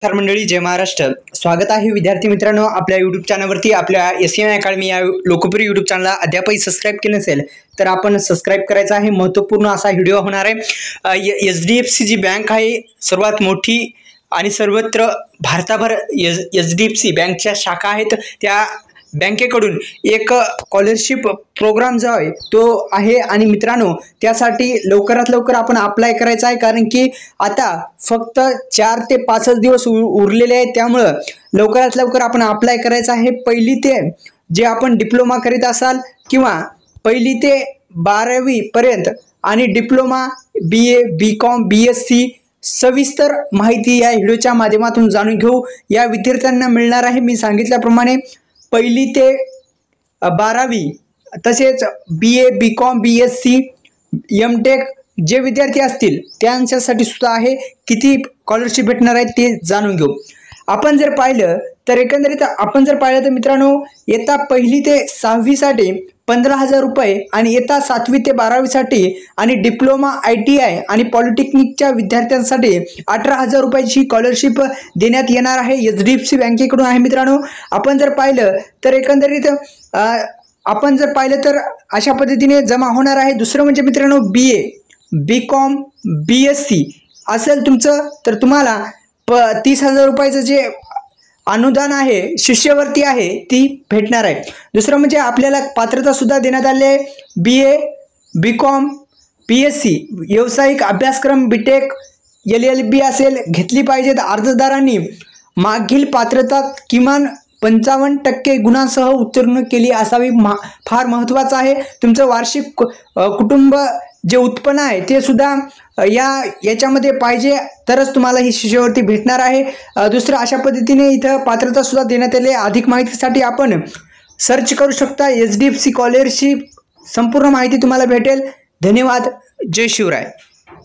नमस्कार मंडळी, जय महाराष्ट्र. स्वागत आहे विद्यार्थी मित्रांनो आपल्या यूट्यूब चॅनलवरती. आपल्या SEM अकॅडमी या लोकप्रिय यूट्यूब चॅनलला अद्यापही सबस्क्राईब केले नसेल तर आपण सबस्क्राईब करायचा आहे. महत्त्वपूर्ण असा व्हिडिओ होणार आहे. HDFC जी बँक आहे सर्वात मोठी आणि सर्वत्र भारताभर HDFC बँकच्या शाखा आहेत. त्या बँकेकडून एक स्कॉलरशिप प्रोग्राम जो आहे तो आहे आणि मित्रांनो त्यासाठी लवकरात लवकर आपण अप्लाय करायचा आहे, कारण की आता फक्त 4 ते 5 दिवस उरलेले आहेत. त्यामुळं लवकरात लवकर आपण अप्लाय करायचं आहे. पहिली ते जे आपण डिप्लोमा करीत असाल किंवा पहिली ते 12वी पर्यंत आणि डिप्लोमा BA BCom BSc सविस्तर माहिती या व्हिडिओच्या माध्यमातून जाणून घेऊ. या विद्यार्थ्यांना मिळणार आहे मी सांगितल्याप्रमाणे पहिली ते 12वी तसेच BA BCom BSc MTech जे विद्यार्थी असतील त्यांच्यासाठी सुद्धा आहे. किती स्कॉलरशिप भेटणार आहे ते जाणून घेऊ. आपण जर पाहिलं तर एकंदरीत आपण जर पाहिलं तर मित्रांनो इयत्ता 1ली ते 6वी साठी 15,000 रुपये आणि इयत्ता 7वी ते 12वी साठी आणि डिप्लोमा ITI आणि पॉलिटेक्निकच्या विद्यार्थ्यांसाठी 18,000 रुपयाची स्कॉलरशिप देण्यात येणार आहे. HDFC बँकेकडून आहे मित्रांनो. आपण जर पाहिलं तर एकंदरीत आपण जर पाहिलं तर अशा पद्धतीने जमा होणार आहे. दुसरं म्हणजे मित्रांनो BA BCom BSc असेल तुमचं तर तुम्हाला 30,000 रुपयाचं जे अनुदान आहे शिष्यवृत्ती आहे ती भेटणार आहे. दुसरं म्हणजे आपल्याला पात्रता सुद्धा देण्यात आली आहे. BA BCom BSc व्यावसायिक अभ्यासक्रम BTech LLB असेल घेतली पाहिजेत. अर्जदारांनी मागील पात्रता किमान 55% गुणांसह उत्तीर्ण केली असावी. फार महत्त्वाचं आहे. तुमचं वार्षिक कुटुंब जे उत्पन्न आहे ते सुद्धा याच्यामध्ये पाहिजे तरच तुम्हाला ही शिष्यवृत्ती भेटणार आहे. दुसरं अशा पद्धतीने इथं पात्रता सुद्धा देण्यात आली. अधिक माहितीसाठी आपण सर्च करू शकता HDFC स्कॉलरशिप. संपूर्ण माहिती तुम्हाला भेटेल. धन्यवाद. जय शिवराय.